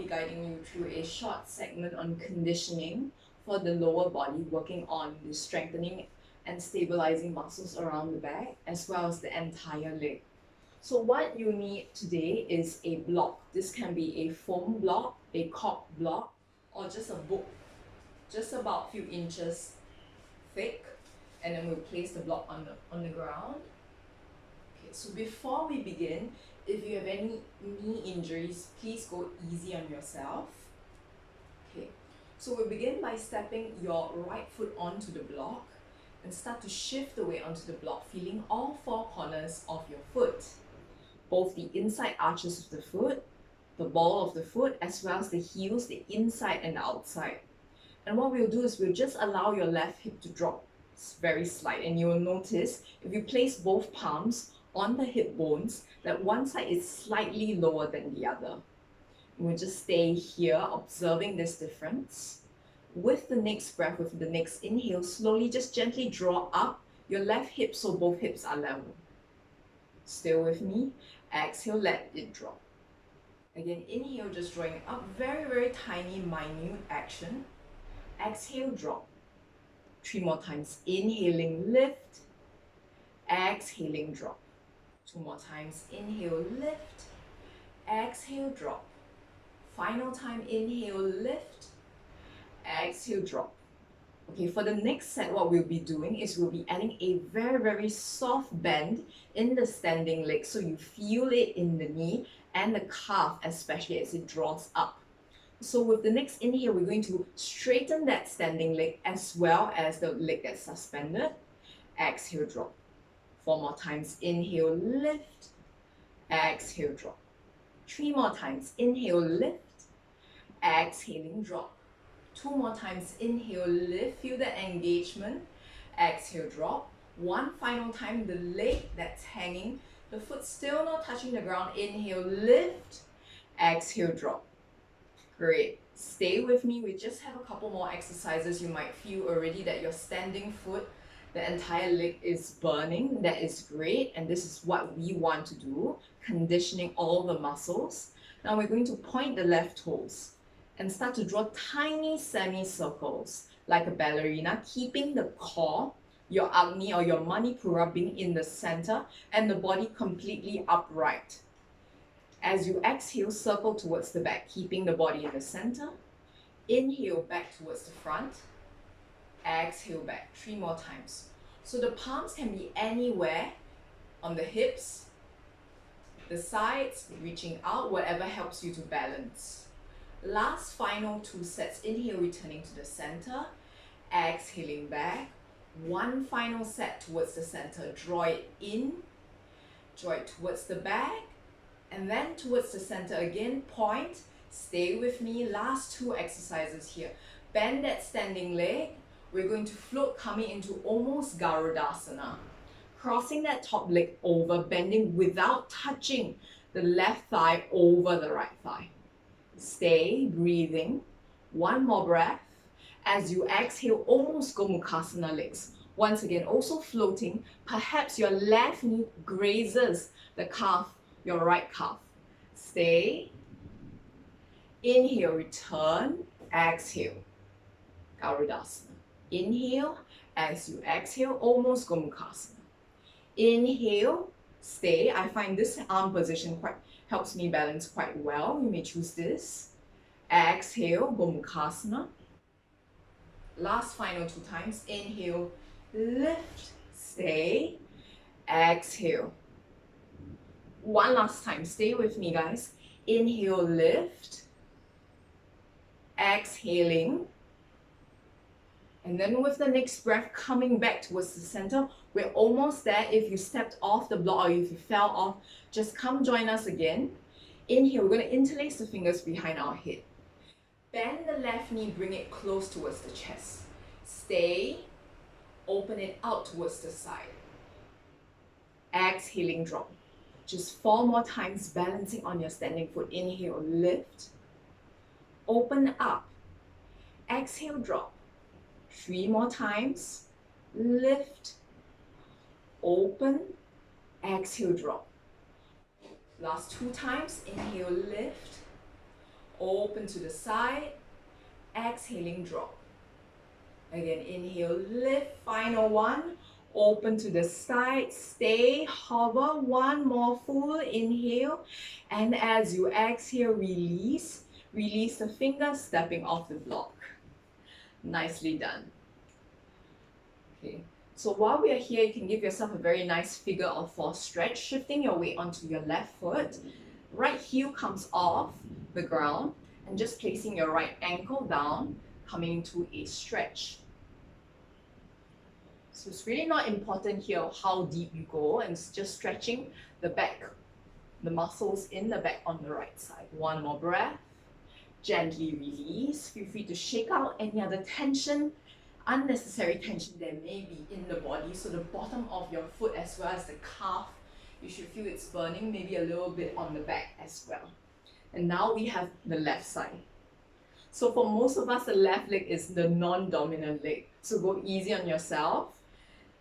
be guiding you through a short segment on conditioning for the lower body, working on the strengthening and stabilizing muscles around the back as well as the entire leg. So what you need today is a block. This can be a foam block, a cork block, or just a book, just about a few inches thick, and then we'll place the block on the ground. Okay, so before we begin, if you have any knee injuries, please go easy on yourself. Okay, so we'll begin by stepping your right foot onto the block and start to shift the weight onto the block, feeling all four corners of your foot, both the inside arches of the foot, the ball of the foot, as well as the heels, the inside and the outside. And what we'll do is we'll just allow your left hip to drop very slight, and you will notice if you place both palms on the hip bones that one side is slightly lower than the other. We'll just stay here observing this difference. With the next breath, with the next inhale, slowly just gently draw up your left hip so both hips are level. Still with me. Exhale, let it drop. Again, inhale, just drawing it up, very, very tiny, minute action. Exhale, drop. 3 more times. Inhaling, lift. Exhaling, drop. 2 more times. Inhale, lift. Exhale, drop. Final time. Inhale, lift. Exhale, drop. Okay, for the next set, what we'll be doing is we'll be adding a very, very soft bend in the standing leg, so you feel it in the knee and the calf, especially as it draws up. So with the next inhale, we're going to straighten that standing leg as well as the leg that's suspended. Exhale, drop. 4 more times. Inhale, lift. Exhale, drop. 3 more times. Inhale, lift. Exhaling, drop. 2 more times. Inhale, lift. Feel the engagement. Exhale, drop. 1 final time. The leg that's hanging, the foot still not touching the ground. Inhale, lift. Exhale, drop. Great. Stay with me. We just have a couple more exercises. You might feel already that your standing foot, the entire leg is burning. That is great. And this is what we want to do, conditioning all the muscles. Now we're going to point the left toes and start to draw tiny semicircles like a ballerina, keeping the core, your Agni or your Manipura being in the center and the body completely upright. As you exhale, circle towards the back, keeping the body in the center. Inhale, back towards the front. Exhale, back. 3 more times. So the palms can be anywhere on the hips, the sides, reaching out, whatever helps you to balance. Last final 2 sets. Inhale, returning to the center. Exhaling back. 1 final set towards the center. Draw it in. Draw it towards the back. And then towards the center again. Point. Stay with me. Last 2 exercises here. Bend that standing leg. We're going to float, coming into almost Garudasana. Crossing that top leg over, bending without touching the left thigh over the right thigh. Stay breathing. 1 more breath. As you exhale, almost Gomukhasana legs. Once again, also floating. Perhaps your left knee grazes the calf, your right calf. Stay. Inhale, return. Exhale. Garudasana. Inhale. As you exhale, almost Gomukhasana. Inhale. Stay. I find this arm position helps me balance quite well. You may choose this. Exhale, Gomukhasana. Last final 2 times. Inhale, lift, stay. Exhale. 1 last time. Stay with me, guys. Inhale, lift. Exhaling. And then with the next breath, coming back towards the center. We're almost there. If you stepped off the block or if you fell off, just come join us again. Inhale, we're going to interlace the fingers behind our head. Bend the left knee, bring it close towards the chest. Stay. Open it out towards the side. Exhaling, drop. Just 4 more times, balancing on your standing foot. Inhale, lift. Open up. Exhale, drop. 3 more times. Lift. Open. Exhale, drop. Last 2 times. Inhale, lift. open to the side, exhaling, drop. Again, inhale, lift, final one, open to the side, stay, hover, one more full inhale, and as you exhale, release, release the fingers, stepping off the block. Nicely done. Okay, so while we are here, you can give yourself a very nice figure of four stretch, shifting your weight onto your left foot. Right heel comes off the ground, and just placing your right ankle down, coming into a stretch. So it's really not important here how deep you go, and it's just stretching the back, the muscles in the back on the right side. One more breath. Gently release. Feel free to shake out any other tension, unnecessary tension there may be in the body. So the bottom of your foot as well as the calf, you should feel it's burning, maybe a little bit on the back as well. And now we have the left side. So for most of us, the left leg is the non-dominant leg. So go easy on yourself.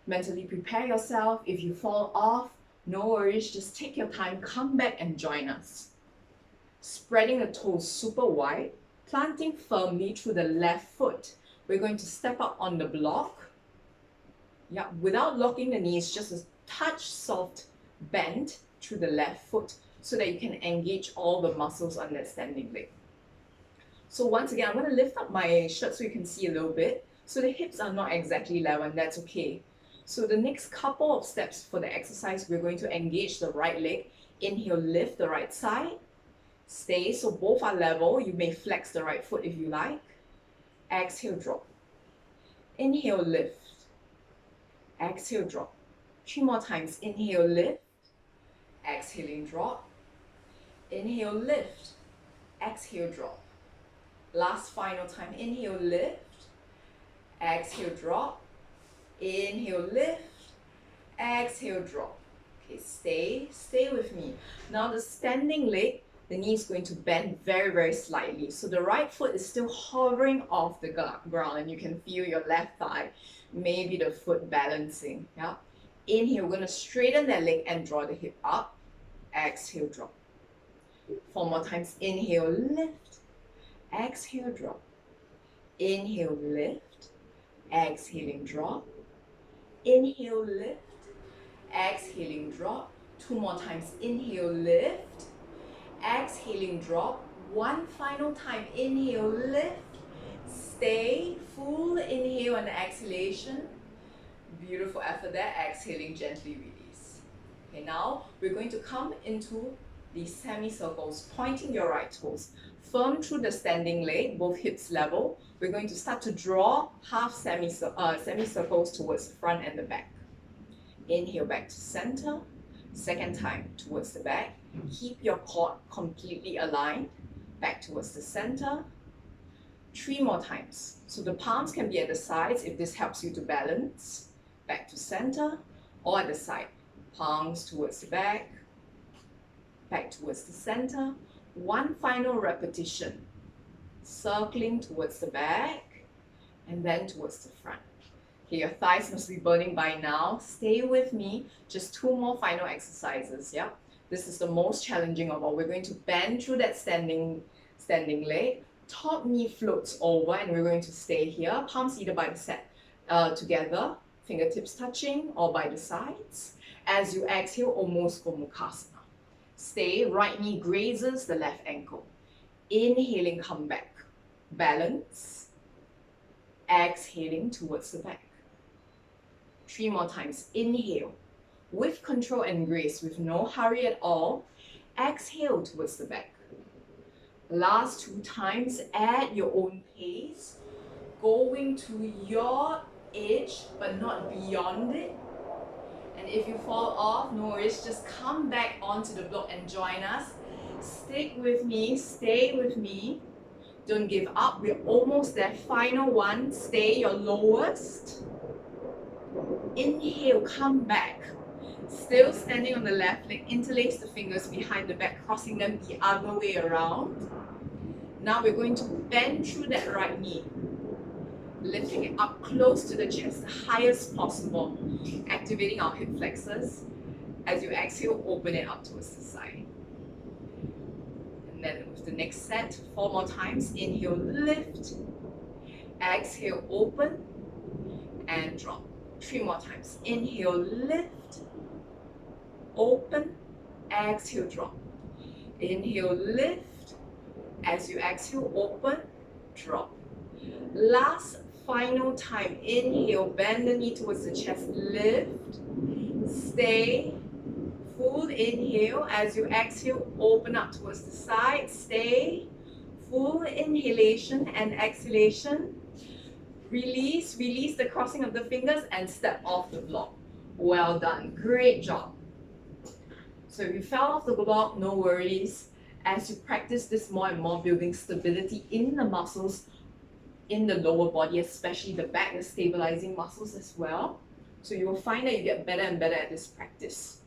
Mentally prepare yourself. If you fall off, no worries, just take your time, come back and join us. Spreading the toes super wide, planting firmly through the left foot. We're going to step up on the block. Yeah, without locking the knees, just a touch soft bend through the left foot so that you can engage all the muscles on that standing leg. So once again, I'm going to lift up my shirt so you can see a little bit. So the hips are not exactly level, and that's okay. So the next couple of steps for the exercise, we're going to engage the right leg. Inhale, lift the right side. Stay, so both are level. You may flex the right foot if you like. Exhale, drop. Inhale, lift. Exhale, drop. 3 more times. Inhale, lift. Exhaling, drop. Inhale, lift. Exhale, drop. Last final time. Inhale, lift. Exhale, drop. Inhale, lift. Exhale, drop. Okay, stay with me. Now the standing leg, the knee is going to bend very, very slightly. So the right foot is still hovering off the ground, and you can feel your left thigh, maybe the foot balancing. Yeah. Inhale, we're going to straighten that leg and draw the hip up. Exhale, drop. 4 more times. Inhale, lift. Exhale, drop. Inhale, lift. Exhaling, drop. Inhale, lift. Exhaling, drop. 2 more times. Inhale, lift. Exhaling, drop. One final time. Inhale, lift. Stay. Full inhale and exhalation. Beautiful effort there. Exhaling, gently release. Okay, now we're going to come into the semicircles, pointing your right toes. Firm through the standing leg, both hips level. We're going to start to draw half semicircles towards the front and the back. Inhale back to center. Second time towards the back. Keep your core completely aligned. Back towards the center. 3 more times. So the palms can be at the sides if this helps you to balance. Back to center or at the side. Palms towards the back. Back towards the center. One final repetition. Circling towards the back and then towards the front. Okay, your thighs must be burning by now. Stay with me. Just 2 more final exercises. Yeah, this is the most challenging of all. We're going to bend through that standing leg. Top knee floats over, and we're going to stay here. Palms either by the set together, fingertips touching, or by the sides. As you exhale, almost Gomukhasana. Stay. Right knee grazes the left ankle. Inhaling, come back. Balance. Exhaling towards the back. 3 more times. Inhale. With control and grace, with no hurry at all. Exhale towards the back. Last 2 times at your own pace. Going to your edge, but not beyond it. And if you fall off, no worries, just come back onto the block and join us. Stick with me, stay with me. Don't give up, we're almost there. Final one, stay your lowest. Inhale, come back. Still standing on the left leg, interlace the fingers behind the back, crossing them the other way around. Now we're going to bend through that right knee. Lifting it up close to the chest, the highest possible. Activating our hip flexors. As you exhale, open it up towards the side. And then with with the next set. 4 more times. Inhale, lift. Exhale, open and drop. 3 more times. Inhale, lift. Open. Exhale, drop. Inhale, lift. As you exhale, open, drop. Last, final time. Inhale, bend the knee towards the chest, lift. Stay. Full inhale. As you exhale, open up towards the side. Stay. Full inhalation and exhalation. Release the crossing of the fingers and step off the block. Well done. Great job. So if you fell off the block, no worries. As you practice this more and more, building stability in the muscles in the lower body, especially the back, the stabilizing muscles as well. So you will find that you get better and better at this practice.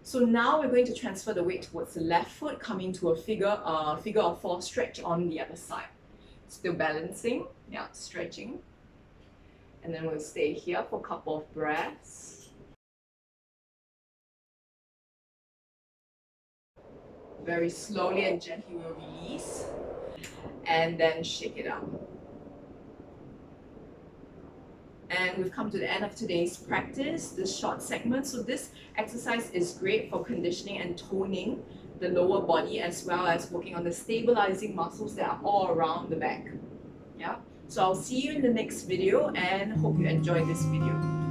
So now we're going to transfer the weight towards the left foot, coming to a figure of 4 stretch on the other side. Still balancing, yeah, stretching. And then we'll stay here for a couple of breaths. Very slowly and gently we'll release. And then shake it out. And we've come to the end of today's practice, this short segment. So this exercise is great for conditioning and toning the lower body, as well as working on the stabilizing muscles that are all around the back. Yeah. So I'll see you in the next video and hope you enjoyed this video.